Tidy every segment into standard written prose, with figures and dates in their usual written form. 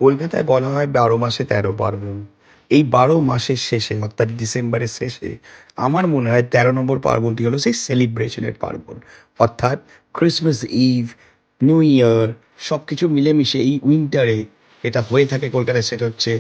কলকাতায় বলা হয় ১২ মাসে ১৩ পার্বণ। এই ১২ মাসের শেষে অর্থাৎ ডিসেম্বরের শেষে আমার মনে হয় ১৩ নম্বর পার্বণটি হলো সেই সেলিব্রেশনের পার্বণ। অর্থাৎ ক্রিসমাস ইভ, নিউ ইয়ার সবকিছু মিলেমিশে এই উইন্টারে এটা হয়ে থাকে কলকাতায় সেটা হচ্ছে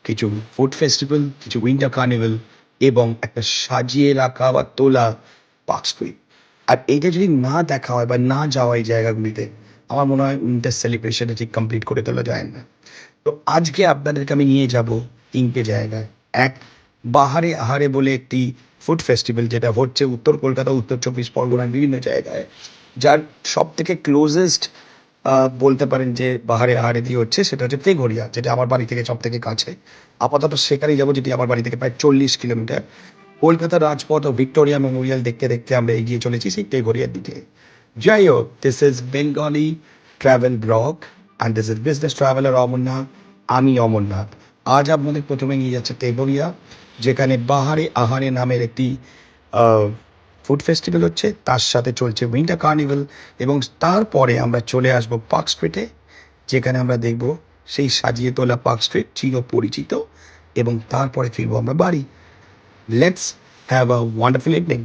কিছু ফুড ফেস্টিভ্যাল, কিছু উইন্টার কার্নিভাল এবং একটা সাজিয়ে রাখা বা তোলা পার্ক স্ট্রিট। আর এইটা যদি না দেখা হয় বা না যাওয়া এই জায়গাগুলিতে, আমার মনে হয় উইন্টার সেলিব্রেশনটা ঠিক কমপ্লিট করে তোলা যায় না। তো আজকে আপনাদেরকে আমি নিয়ে যাব ৩টে জায়গায়। এক, বাহারে আহারে বলে একটি ফুড ফেস্টিভ্যাল যেটা হচ্ছে উত্তর কলকাতা, উত্তর ২৪ পরগনার বিভিন্ন জায়গায়। যার সবথেকে ক্লোজেস্ট বলতে পারেন যে বাহারে আহারে দিয়ে হচ্ছে সেটা হচ্ছে তেঘরিয়া, যেটা আমার বাড়ি থেকে সবথেকে কাছে। আপাতত সেখানেই যাবো যেটি আমার বাড়ি থেকে প্রায় ৪০ কিলোমিটার। কলকাতার রাজপথ ও ভিক্টোরিয়া মেমোরিয়াল দেখতে, দেখতে আমরা এগিয়ে চলেছি সেই তেঘরিয়ার দিকে। যাই হোক, this is Bengali travel blog and this is business traveller Amarnath. আমি অমরনাথ। আজ আপনাদের প্রথমে নিয়ে যাচ্ছে তেঘরিয়া, যেখানে বাহারে আহারে নামের একটি ফুড ফেস্টিভ্যাল হচ্ছে, তার সাথে চলছে উইন্টার কার্নিভাল এবং তারপরে আমরা চলে আসবো পার্ক স্ট্রিটে, যেখানে আমরা দেখব সেই সাজিয়ে তোলা পার্ক স্ট্রিট চিরপরিচিত এবং তারপরে ফিরবো আমরা বাড়ি। Let's have a wonderful evening.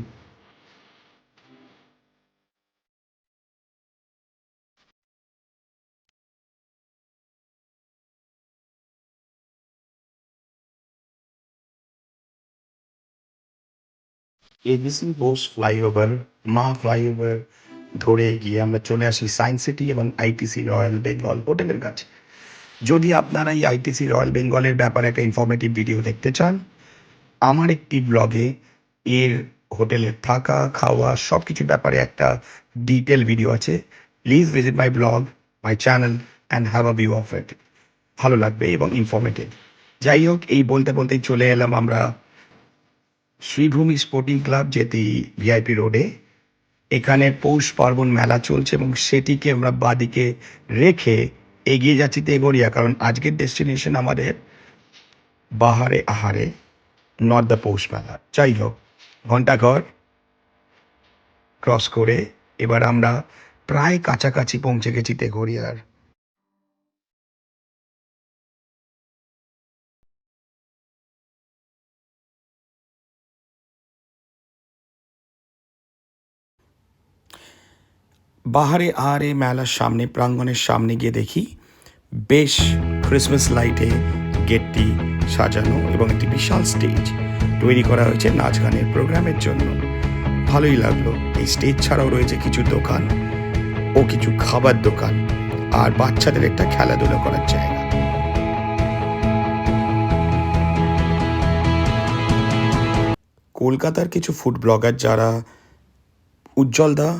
ABC Bose flyover, মা ফ্লাইওভার ধরে গিয়ে আমরা চলে আসি সায়েন্স সিটি এবং আইটিসি রয়্যাল বেঙ্গল হোটেলের কাছে। যদি আপনারা এই আইটিসি রয়্যাল বেঙ্গলের ব্যাপারে একটা ইনফরমেটিভ ভিডিও দেখতে চান, আমার একটি ব্লগে এর হোটেলের থাকা খাওয়া সব কিছুর ব্যাপারে একটা ডিটেল ভিডিও আছে। Please visit my blog, my channel and have a view of it. ভালো লাগবে এবং ইনফরমেটিভ। যাই হোক, এই বলতে বলতেই চলে এলাম আমরা শ্রীভূমি স্পোর্টিং ক্লাব, যেটি ভিআইপি রোডে। এখানে পৌষ পার্বণ মেলা চলছে এবং সেটিকে আমরা বাদিকে রেখে এগিয়ে যাচ্ছি তেঘরিয়া, কারণ আজকের ডেস্টিনেশন আমাদের বাহারে আহারে, নট দ্য পৌষ মেলা। যাই হোক, ঘন্টাঘর ক্রস করে এবার আমরা প্রায় কাছাকাছি পৌঁছে গেছি তেঘরিয়ার। বাহারে আহারে মেলার সামনে প্রাঙ্গণের সামনে গিয়ে দেখি বেশ ক্রিসমাস লাইটে গেটটি সাজানো এবং একটি বিশাল স্টেজ তৈরি করা হয়েছে নাচ গানের প্রোগ্রামের জন্য। ভালোই লাগলো। এই স্টেজ ছাড়াও রয়েছে কিছু দোকান ও কিছু খাবার দোকান আর বাচ্চাদের একটা খেলাধুলা করার জায়গা। কলকাতার কিছু ফুড ব্লগার যারা উজ্জ্বল দা,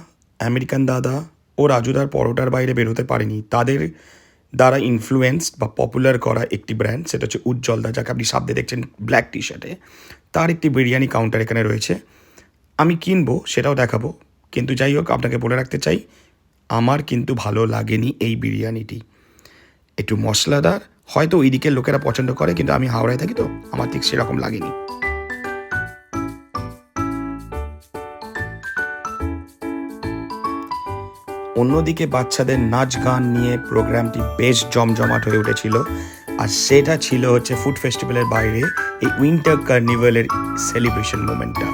আমেরিকান দাদা ও রাজুদার পরোটার বাইরে বেরোতে পারেনি, তাদের দ্বারা ইনফ্লুয়েন্সড বা পপুলার করা একটি ব্র্যান্ড, সেটা হচ্ছে উজ্জ্বল দা, যাকে আপনি সামনে দেখছেন ব্ল্যাক টি শার্টে। তার একটি বিরিয়ানি কাউন্টার এখানে রয়েছে। আমি কিনবো, সেটাও দেখাবো। কিন্তু যাই হোক, আপনাকে বলে রাখতে চাই আমার কিন্তু ভালো লাগেনি এই বিরিয়ানিটি। একটু মশলাদার, হয়তো ওই দিকের লোকেরা পছন্দ করে, কিন্তু আমি হাওড়ায় থাকি তো আমার ঠিক সেরকম লাগেনি। অন্যদিকে বাচ্চাদের নাচ গান নিয়ে প্রোগ্রামটি বেশ জমজমাট হয়ে উঠেছিল, আর সেটা ছিল হচ্ছে ফুড ফেস্টিভ্যালের বাইরে এই উইন্টার কার্নিভালের সেলিব্রেশন মোমেন্টটা।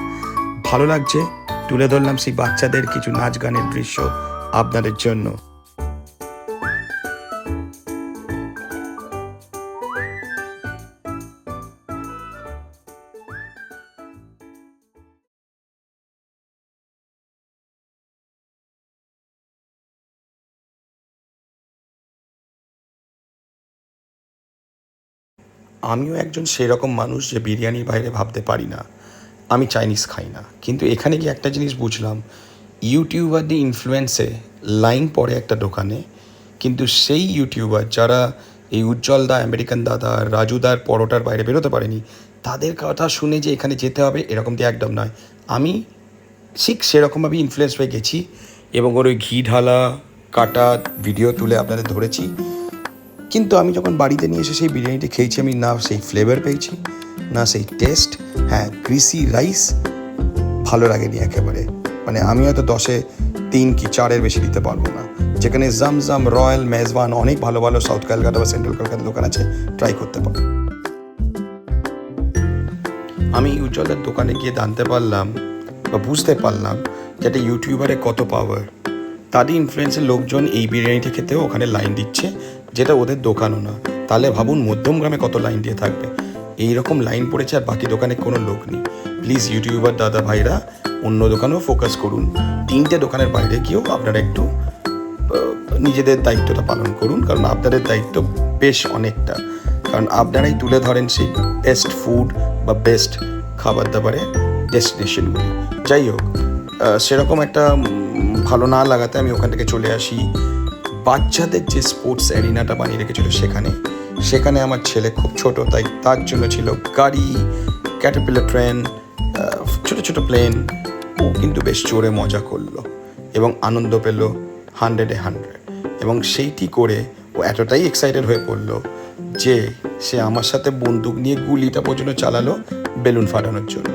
ভালো লাগছে, তুলে ধরলাম সেই বাচ্চাদের কিছু নাচ গানের দৃশ্য আপনাদের জন্য। আমিও একজন সেরকম মানুষ যে বিরিয়ানির বাইরে ভাবতে পারি না, আমি চাইনিজ খাই না। কিন্তু এখানে গিয়ে একটা জিনিস বুঝলাম, ইউটিউবারদের ইনফ্লুয়েন্সে লাইন পড়ে একটা দোকানে, কিন্তু সেই ইউটিউবার যারা এই উজ্জ্বল দা, আমেরিকান দাদা, রাজুদার পরোটার বাইরে বেরোতে পারেনি, তাদের কথা শুনে যে এখানে যেতে হবে এরকমটি একদম নয়। আমি ঠিক সেরকমভাবে ইনফ্লুয়েন্স হয়ে গেছি এবং ওর ওই ঘি ঢালা কাটা ভিডিও তুলে আপনাদের ধরেছি। কিন্তু আমি যখন বাড়িতে নিয়ে এসে সেই বিরিয়ানিটা খেয়েছি, আমি না সেই ফ্লেভার পেয়েছি, না সেই টেস্ট। হ্যাঁ, গ্রিসি রাইস ভালো লাগেনি একেবারে। মানে আমি হয়তো 10-এ 3 কি 4-এর বেশি দিতে পারবো না। যেখানে জামজাম, রয়্যাল, মেজবান অনেক ভালো ভালো সাউথ ক্যালকাটা বা সেন্ট্রাল ক্যালকাটা দোকান আছে, ট্রাই করতে পারো। আমি উজ্জ্বলের দোকানে গিয়ে জানতে পারলাম বা বুঝতে পারলাম যেটা ইউটিউবারে কত পাওয়ার। তারই ইনফ্লুয়েন্সের লোকজন এই বিরিয়ানিটা খেতেও ওখানে লাইন দিচ্ছে, যেটা ওদের দোকানও না। তাহলে ভাবুন মধ্যমগ্রামে কত লাইন দিয়ে থাকবে। এইরকম লাইন পড়েছে আর বাকি দোকানে কোনো লোক নেই। প্লিজ ইউটিউবার দাদা ভাইরা অন্য দোকানেও ফোকাস করুন। 3টে দোকানের বাইরে গিয়েও আপনারা একটু নিজেদের দায়িত্বটা পালন করুন, কারণ আপনাদের দায়িত্ব বেশ অনেকটা। কারণ আপনারাই তুলে ধরেন সেই বেস্ট ফুড বা বেস্ট খাবার দাবারের ডেস্টিনেশনগুলি। যাই হোক, সেরকম একটা ভালো না লাগাতে আমি ওখান থেকে চলে আসি বাচ্চাদের যে স্পোর্টস অ্যারিনাটা বানিয়ে রেখেছিল সেখানে আমার ছেলে খুব ছোট, তাই তার জন্য ছিল গাড়ি, ক্যাটারপিলার ট্রেন, ছোটো ছোটো প্লেন। ও কিন্তু বেশ জোরে মজা করলো এবং আনন্দ পেল 100-এ 100। এবং সেইটি করে ও এতটাই এক্সাইটেড হয়ে পড়লো যে সে আমার সাথে বন্দুক নিয়ে গুলিটা পর্যন্ত চালালো বেলুন ফাটানোর জন্য।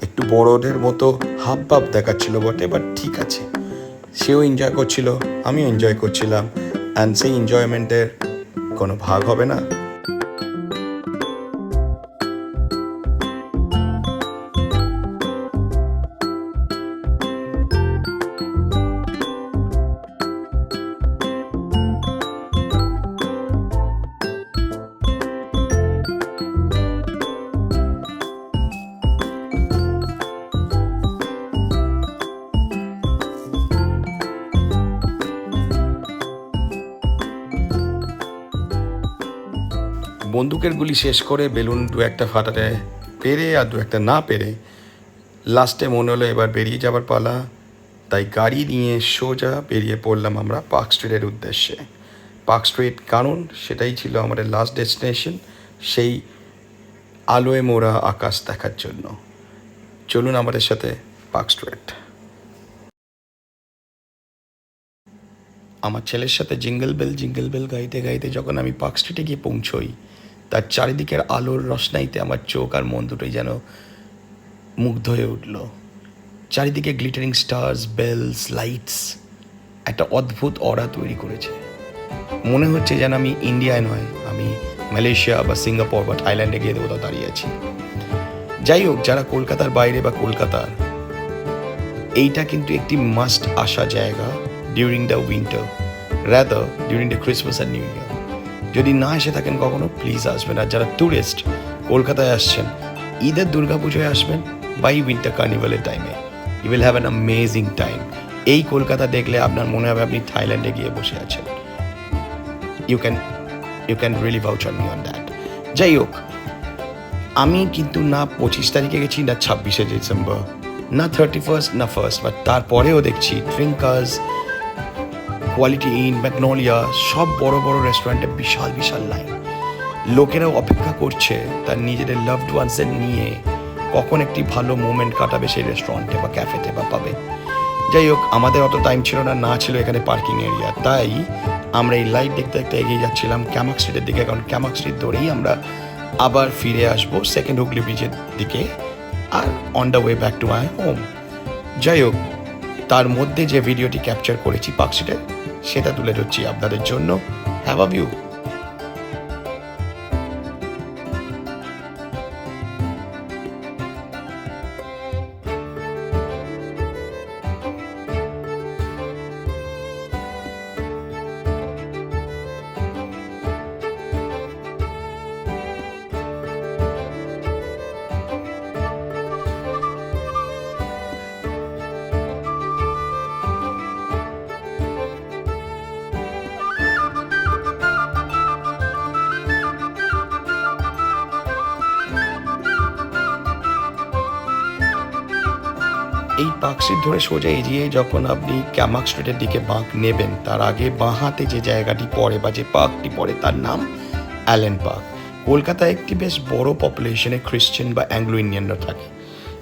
একটু বড়দের মতো হাব ভাব দেখাচ্ছিল বটে, বাট ঠিক আছে, সেও এনজয় করছিল, আমিও এনজয় করছিলাম। অ্যান্ড সেই এনজয়মেন্টের কোনো ভাগ হবে না। বন্দুকের গুলি শেষ করে বেলুন 2-1টা ফাটাতে পেরে আর 2-1টা না পেরে লাস্টে মনে হলো এবার বেরিয়ে যাবার পালা। তাই গাড়ি নিয়ে সোজা বেরিয়ে পড়লাম আমরা পার্ক স্ট্রিটের উদ্দেশ্যে। পার্ক স্ট্রিট কারণ সেটাই ছিল আমাদের লাস্ট ডেস্টিনেশন, সেই আলোয় মোড়া আকাশ দেখার জন্য। চলুন আমাদের সাথে পার্ক স্ট্রিট। আমার ছেলের সাথে জিঙ্গল বেল গাইতে গাইতে যখন আমি পার্ক স্ট্রিটে গিয়ে পৌঁছই, তার চারিদিকের আলোর রসনাইতে আমার চোখ আর মন দুটোই যেন মুগ্ধ হয়ে উঠল। চারিদিকে গ্লিটারিং স্টার্স, বেলস, লাইটস একটা অদ্ভুত অরা তৈরি করেছে। মনে হচ্ছে যেন আমি ইন্ডিয়ায় নয়, আমি মালয়েশিয়া বা সিঙ্গাপুর বা থাইল্যান্ডে গিয়ে কোথাও দাঁড়িয়ে আছি। যাই হোক, যারা কলকাতার বাইরে বা কলকাতার, এইটা কিন্তু একটি মাস্ট আসা জায়গা during the winter, rather during the Christmas and new year. যদি না এসে থাকেন কখনো, প্লিজ আসবেন। আর যারা ট্যুরিস্ট কলকাতায় আসছেন, ঈদের দুর্গাপুজোয় আসবেন বা এই উইন্টার কার্নিভালের টাইমে, you will have an amazing time. এই কলকাতা দেখলে আপনার মনে হবে আপনি থাইল্যান্ডে গিয়ে বসে আছেন। You can really vouch on me on that. যাই হোক, আমি কিন্তু না 25 তারিখে গেছি, না 26শে ডিসেম্বর, না 31st, না 1st, বাট তারপরেও দেখছি ট্রিঙ্কার্স, কোয়ালিটি ইন, ম্যাগনোলিয়া, সব বড় বড় রেস্টুরেন্টে বিশাল বিশাল লাইন। লোকেরাও অপেক্ষা করছে তার নিজেদের লাভড ওয়ান্সের নিয়ে কখন একটি ভালো মোমেন্ট কাটাবে সেই রেস্টুরেন্টে বা ক্যাফেতে বা পাবে। যাই হোক, আমাদের অত টাইম ছিল না ছিল এখানে পার্কিং এরিয়া। তাই আমরা এই লাইট দেখতে দেখতে এগিয়ে যাচ্ছিলাম ক্যামাক স্ট্রিটের দিকে, কারণ ক্যামাক স্ট্রিট ধরেই আমরা আবার ফিরে আসবো সেকেন্ড হুগলি ব্রিজের দিকে আর on the way back to my home. যাই হোক, তার মধ্যে যে ভিডিওটি ক্যাপচার করেছি পার্ক স্ট্রিটের, সেটা তুলে ধরছি আপনাদের জন্য। Have a view. এই পার্ক স্ট্রিট ধরে সোজা এগিয়ে যখন আপনি ক্যামাক স্ট্রিটের দিকে বাঁক নেবেন, তার আগে বাঁ হাতে যে জায়গাটি পড়ে বা যে পার্কটি পড়ে তার নাম অ্যালেন পার্ক। কলকাতায় একটি বেশ বড় পপুলেশনে খ্রিশ্চান বা অ্যাংলো ইন্ডিয়ানরা থাকে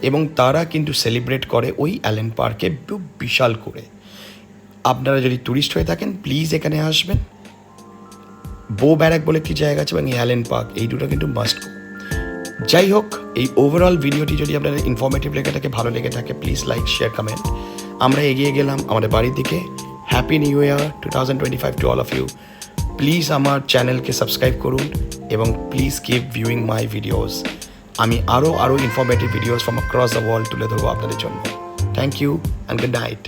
এবং তারা কিন্তু সেলিব্রেট করে ওই অ্যালেন পার্কে বিশাল করে। আপনারা যদি ট্যুরিস্ট হয়ে থাকেন, প্লিজ এখানে আসবেন। বো ব্যারাক বলে একটি জায়গা আছে এবং এই অ্যালেন পার্ক, এই দুটো কিন্তু মাস্ট গো। যাই হোক, এই ওভারঅল ভিডিওটি যদি আপনাদের ইনফরমেটিভ লেগে থাকে, ভালো লেগে থাকে, প্লিজ লাইক, শেয়ার, কমেন্ট। আমরা এগিয়ে গেলাম আমাদের বাড়ির দিকে। Happy new year 2025 to all of you. Please আমার চ্যানেলকে সাবস্ক্রাইব করুন এবং please keep viewing my videos. আমি আরও informative videos from across the world তুলে ধরবো আপনাদের জন্য। Thank you and good night.